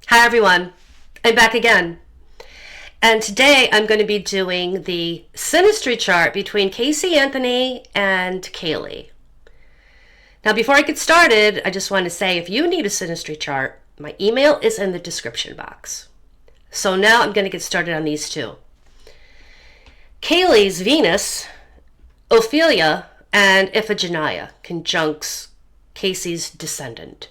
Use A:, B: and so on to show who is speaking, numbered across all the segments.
A: Hi everyone, I'm back again. And today I'm going to be doing the Synastry chart between Caylee Anthony and Caylee. Now before I get started, I just want to say if you need a Synastry chart, my email is in the description box. So now I'm going to get started on these two. Caylee's Venus, Ophelia, and Iphigenia conjuncts Casey's descendant.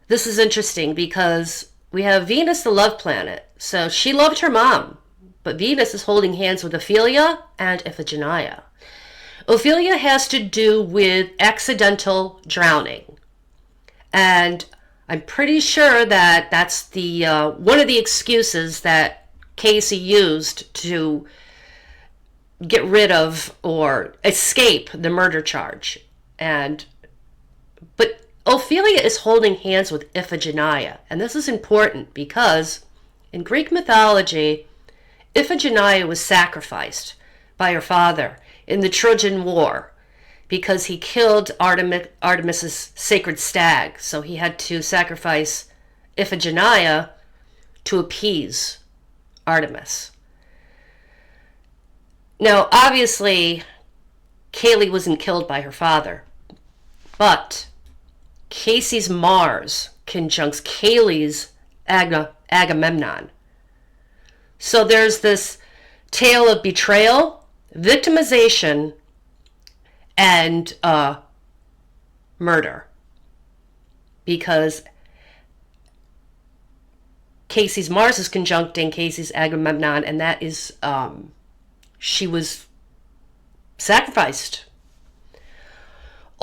A: This is interesting because we have Venus, the love planet. So she loved her mom, but Venus is holding hands with Ophelia and Iphigenia. Ophelia has to do with accidental drowning. And I'm pretty sure that that's the one of the excuses that Casey used to get rid of or escape the murder charge. But Ophelia is holding hands with Iphigenia, and this is important because in Greek mythology, Iphigenia was sacrificed by her father in the Trojan War because he killed Artemis's sacred stag, so he had to sacrifice Iphigenia to appease Artemis. Now, obviously, Caylee wasn't killed by her father, but Casey's Mars conjuncts Caylee's Agamemnon. So there's this tale of betrayal, victimization, and murder. Because Casey's Mars is conjuncting Casey's Agamemnon, and that is, she was sacrificed.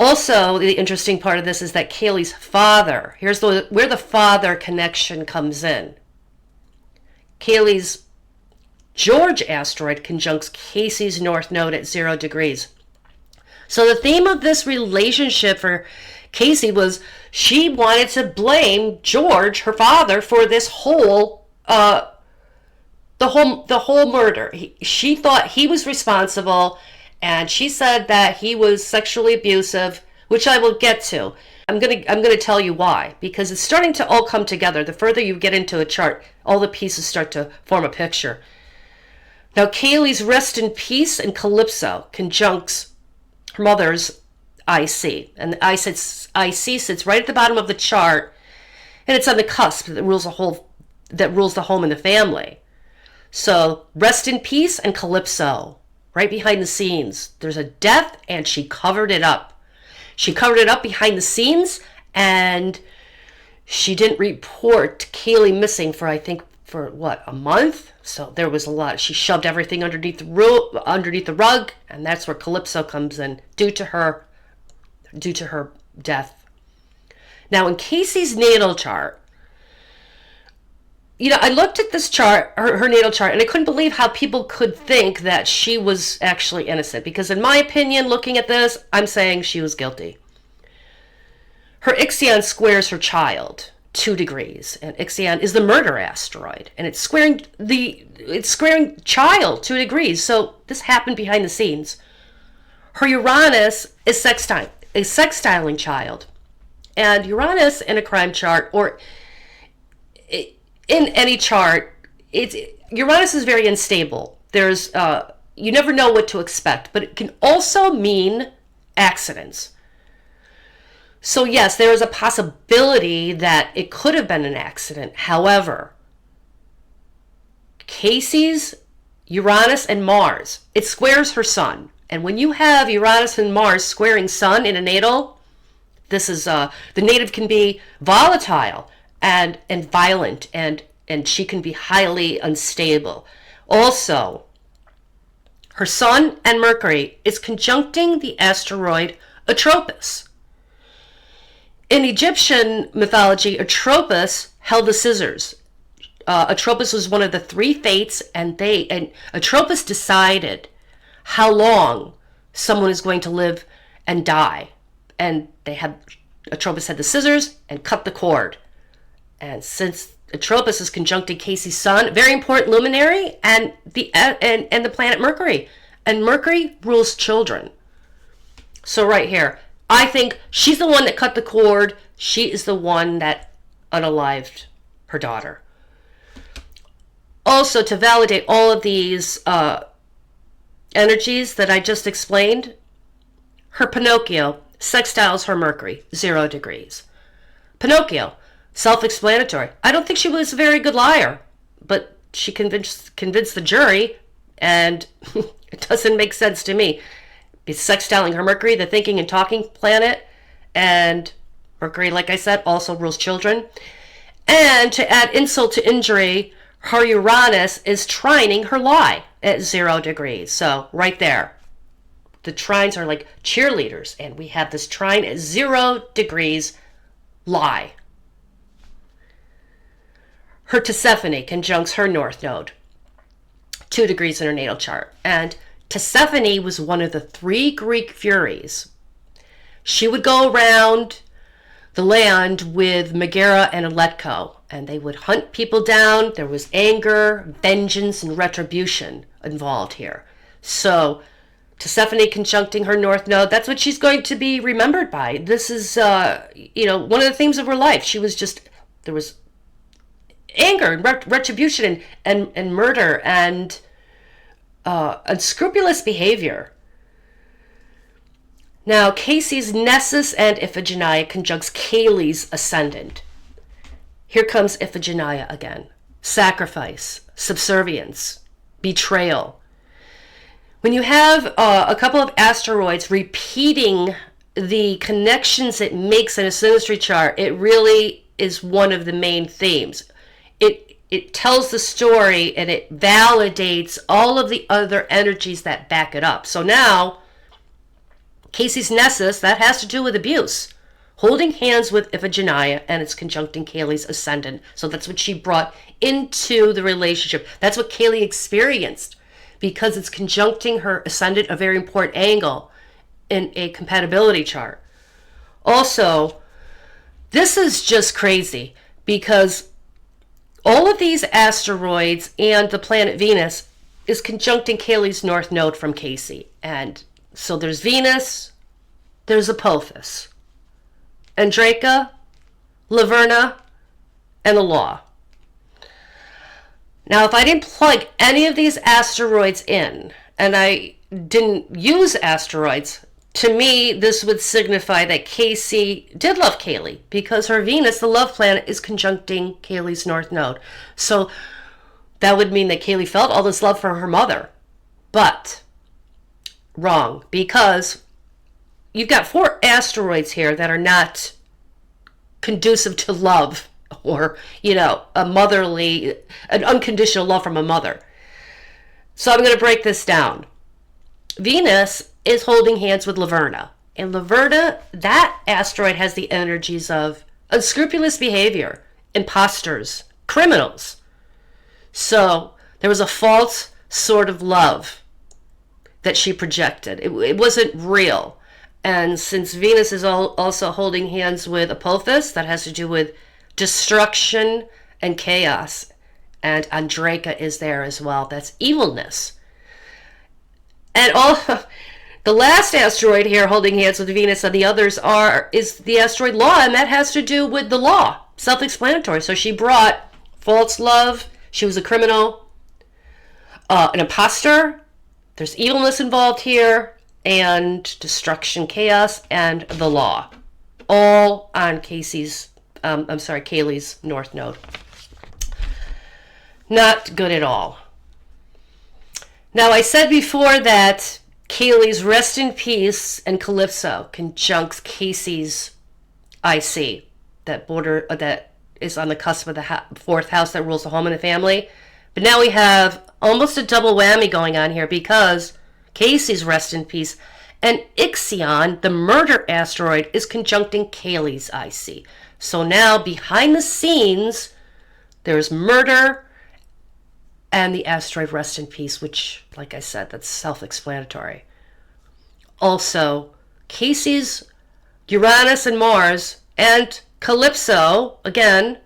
A: Also, the interesting part of this is that Caylee's father, here's where the father connection comes in. Caylee's George asteroid conjuncts Casey's north node at 0 degrees. So the theme of this relationship for Caylee was she wanted to blame George, her father, for this whole the whole murder. She thought he was responsible. And she said that he was sexually abusive, which I will get to. I'm gonna tell you why, because it's starting to all come together. The further you get into a chart, all the pieces start to form a picture. Now, Caylee's rest in peace and Calypso conjuncts her mother's IC, and the IC sits right at the bottom of the chart, and it's on the cusp that rules the home and the family. So, rest in peace and Calypso. Right behind the scenes, there's a death, and she covered it up. She covered it up behind the scenes, and she didn't report Caylee missing for, I think, a month? So there was a lot. She shoved everything underneath the rug, and that's where Calypso comes in, due to her death. Now, in Casey's natal chart, I looked at this chart, her natal chart, and I couldn't believe how people could think that she was actually innocent. Because in my opinion, looking at this, I'm saying she was guilty. Her Ixion squares her child, 2 degrees. And Ixion is the murder asteroid. And it's squaring child, 2 degrees. So this happened behind the scenes. Her Uranus is sextiling child. And Uranus in a crime chart, or in any chart, Uranus is very unstable. There's you never know what to expect, but it can also mean accidents. So yes, there is a possibility that it could have been an accident. However, Casey's Uranus and Mars, it squares her sun. And when you have Uranus and Mars squaring sun in a natal, this is the native can be volatile and violent, and she can be highly unstable. Also, her sun and Mercury is conjuncting the asteroid Atropos. In Egyptian mythology, Atropos held the scissors. Atropos was one of the 3 fates, and Atropos decided how long someone is going to live and die. And Atropos had the scissors and cut the cord. And since Atropos is conjuncting Casey's sun, very important luminary, and the planet Mercury. And Mercury rules children. So right here, I think she's the one that cut the cord. She is the one that unalived her daughter. Also, to validate all of these energies that I just explained, her Pinocchio sextiles her Mercury, 0 degrees. Pinocchio, self-explanatory. I don't think she was a very good liar, but she convinced the jury, and it doesn't make sense to me. Be sextiling her Mercury, the thinking and talking planet, and Mercury, like I said, also rules children. And to add insult to injury, her Uranus is trining her lie at 0 degrees. So right there, the trines are like cheerleaders, and we have this trine at 0 degrees lie. Her Tisiphone conjuncts her North Node, 2 degrees in her natal chart. And Tisiphone was one of the 3 Greek Furies. She would go around the land with Megara and Aletko, and they would hunt people down. There was anger, vengeance, and retribution involved here. So Tisiphone conjuncting her North Node, that's what she's going to be remembered by. This is, one of the themes of her life. She was just, there was anger and retribution and murder and unscrupulous behavior. Now, Casey's Nessus and Iphigenia conjuncts Caylee's ascendant. Here comes Iphigenia again. Sacrifice, subservience, betrayal. When you have a couple of asteroids repeating the connections it makes in a synastry chart, it really is one of the main themes. It tells the story, and it validates all of the other energies that back it up. So now, Casey's Nessus, that has to do with abuse. Holding hands with Iphigenia, and it's conjuncting Caylee's ascendant. So that's what she brought into the relationship. That's what Caylee experienced, because it's conjuncting her ascendant, a very important angle in a compatibility chart. Also, this is just crazy, because all of these asteroids and the planet Venus is conjuncting Caylee's North Node from Casey. And so there's Venus, there's Apophis, Andreka, Laverna, and the Law. Now, if I didn't plug any of these asteroids in, and I didn't use asteroids, to me, this would signify that Casey did love Caylee, because her Venus, the love planet, is conjuncting Caylee's North Node. So that would mean that Caylee felt all this love for her mother. But wrong, because you've got 4 asteroids here that are not conducive to love, or, an unconditional love from a mother. So I'm going to break this down. Venus is holding hands with Laverna. And Laverna, that asteroid has the energies of unscrupulous behavior, imposters, criminals. So there was a false sort of love that she projected. It wasn't real. And since Venus is also holding hands with Apophis, that has to do with destruction and chaos. And Andreka is there as well. That's evilness. And the last asteroid here holding hands with Venus and the others is the asteroid Law, and that has to do with the law. Self-explanatory. So she brought false love. She was a criminal, an imposter. There's evilness involved here, and destruction, chaos, and the law. All on Caylee's North Node. Not good at all. Now, I said before that Caylee's Rest in Peace and Calypso conjuncts Casey's IC, that is on the cusp of the 4th house that rules the home and the family. But now we have almost a double whammy going on here, because Casey's Rest in Peace and Ixion, the murder asteroid, is conjuncting Caylee's IC. So now, behind the scenes, there's murder and the asteroid Rest in Peace, which, like I said, that's self-explanatory. Also, Casey's Uranus and Mars and Calypso, again,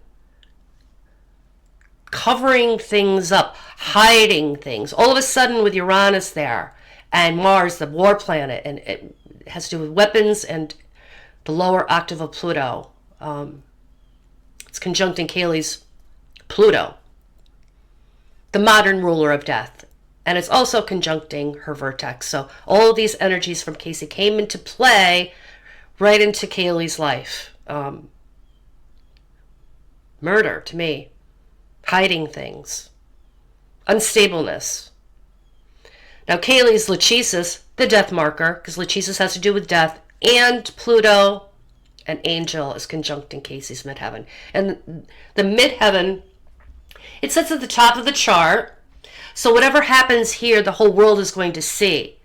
A: covering things up, hiding things. All of a sudden, with Uranus there, and Mars, the war planet, and it has to do with weapons and the lower octave of Pluto. It's conjuncting Caylee's Pluto, the modern ruler of death. And it's also conjuncting her vertex. So all of these energies from Caylee came into play right into Caylee's life. Murder, to me. Hiding things. Unstableness. Now Caylee's Lachesis, the death marker, because Lachesis has to do with death, and Pluto, an angel, is conjuncting Caylee's midheaven. And the midheaven, it sits at the top of the chart. So whatever happens here, the whole world is going to see.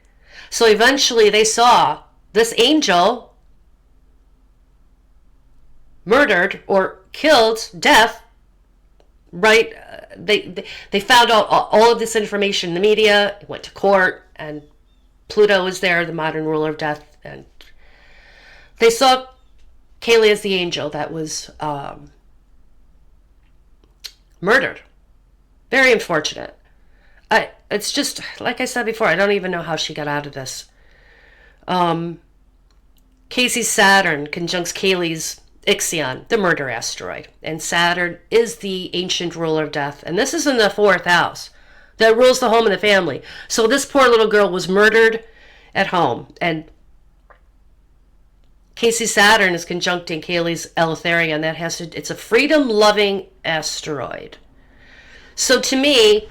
A: So eventually they saw this angel murdered or killed, death, right? They found out all of this information in the media. It went to court, and Pluto was there, the modern ruler of death. And they saw Caylee as the angel that was murdered. Very unfortunate. It's just, like I said before, I don't even know how she got out of this. Caylee's Saturn conjuncts Caylee's Ixion, the murder asteroid. And Saturn is the ancient ruler of death. And this is in the 4th house that rules the home and the family. So this poor little girl was murdered at home. And Caylee's Saturn is conjuncting Caylee's Eleutheria, and it's a freedom-loving asteroid. So to me,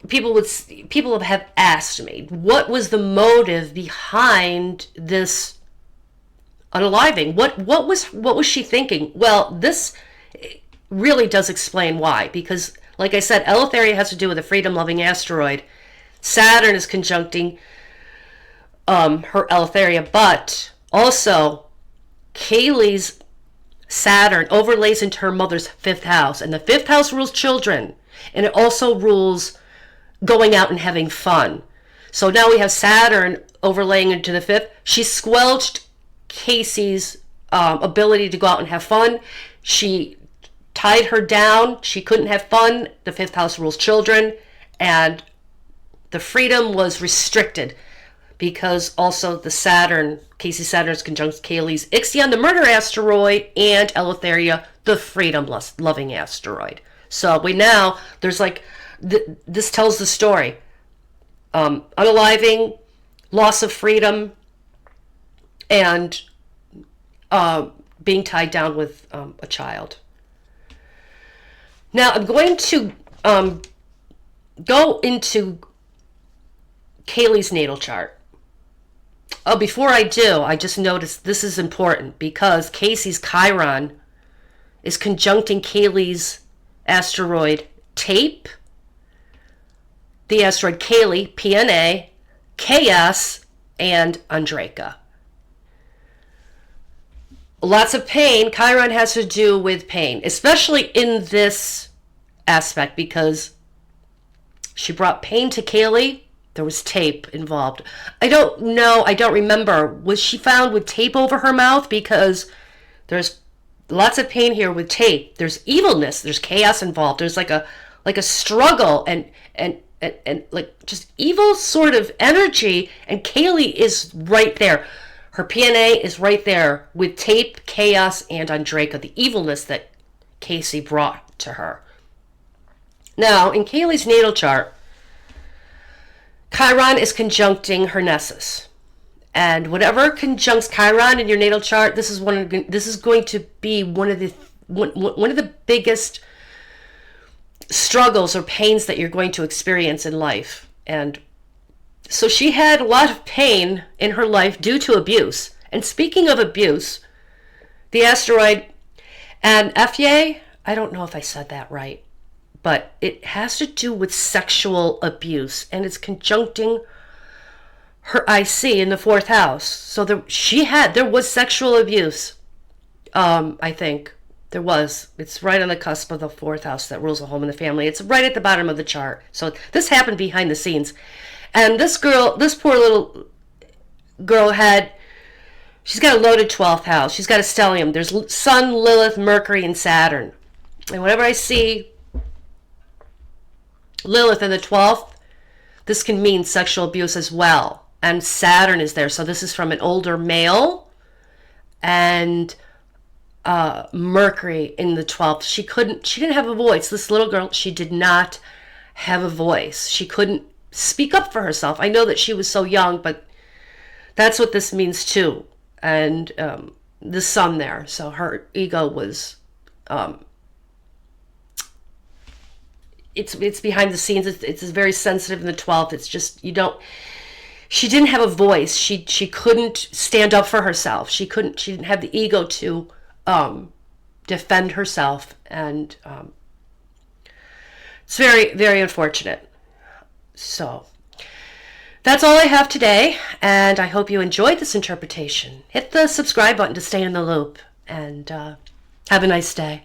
A: people have asked me, what was the motive behind this unaliving? What was she thinking? Well, this really does explain why, because like I said, Eleutheria has to do with a freedom-loving asteroid. Saturn is conjuncting her Eleutheria, but also Caylee's Saturn overlays into her mother's 5th house, and the 5th house rules children, and it also rules going out and having fun. So now we have Saturn overlaying into the 5th. She squelched Caylee's ability to go out and have fun. She tied her down. She couldn't have fun. The 5th house rules children, and the freedom was restricted because also the Caylee's Saturn is conjunct Caylee's Ixion, the murder asteroid, and Eleutheria, the freedom-loving asteroid. So there's like, this tells the story. Unaliving, loss of freedom, and being tied down with a child. Now I'm going to go into Caylee's natal chart. Before I do, I just noticed this is important because Caylee's Chiron is conjuncting Caylee's asteroid Tape, the asteroid Caylee, PNA, KS, and Andreka. Lots of pain. Chiron has to do with pain, especially in this aspect because she brought pain to Caylee. There was tape involved. I don't know. I don't remember. Was she found with tape over her mouth? Because there's lots of pain here with tape. There's evilness. There's chaos involved. There's like a struggle and like just evil sort of energy. And Caylee is right there. Her PNA is right there with tape, chaos, and Andreka, the evilness that Caylee brought to her. Now, in Caylee's natal chart, Chiron is conjuncting her Nessus. And whatever conjuncts Chiron in your natal chart, this is going to be one of the biggest struggles or pains that you're going to experience in life. And so she had a lot of pain in her life due to abuse. And speaking of abuse, the asteroid Anthony, I don't know if I said that right, but it has to do with sexual abuse, and it's conjuncting her IC in the 4th house. So there was sexual abuse. I think there was. It's right on the cusp of the 4th house that rules the home and the family. It's right at the bottom of the chart. So this happened behind the scenes. And this poor little girl she's got a loaded 12th house. She's got a stellium. There's Sun, Lilith, Mercury, and Saturn. And whenever I see Lilith in the 12th, this can mean sexual abuse as well. And Saturn is there. So this is from an older male. And Mercury in the 12th. She didn't have a voice. This little girl, she did not have a voice. She couldn't speak up for herself. I know that she was so young, but that's what this means too. And the sun there, so her ego was it's behind the scenes. It's very sensitive in the 12th. It's just, she didn't have a voice. She couldn't stand up for herself. She didn't have the ego to defend herself, and it's very, very unfortunate. So that's all I have today, and I hope you enjoyed this interpretation. Hit the subscribe button to stay in the loop, and have a nice day.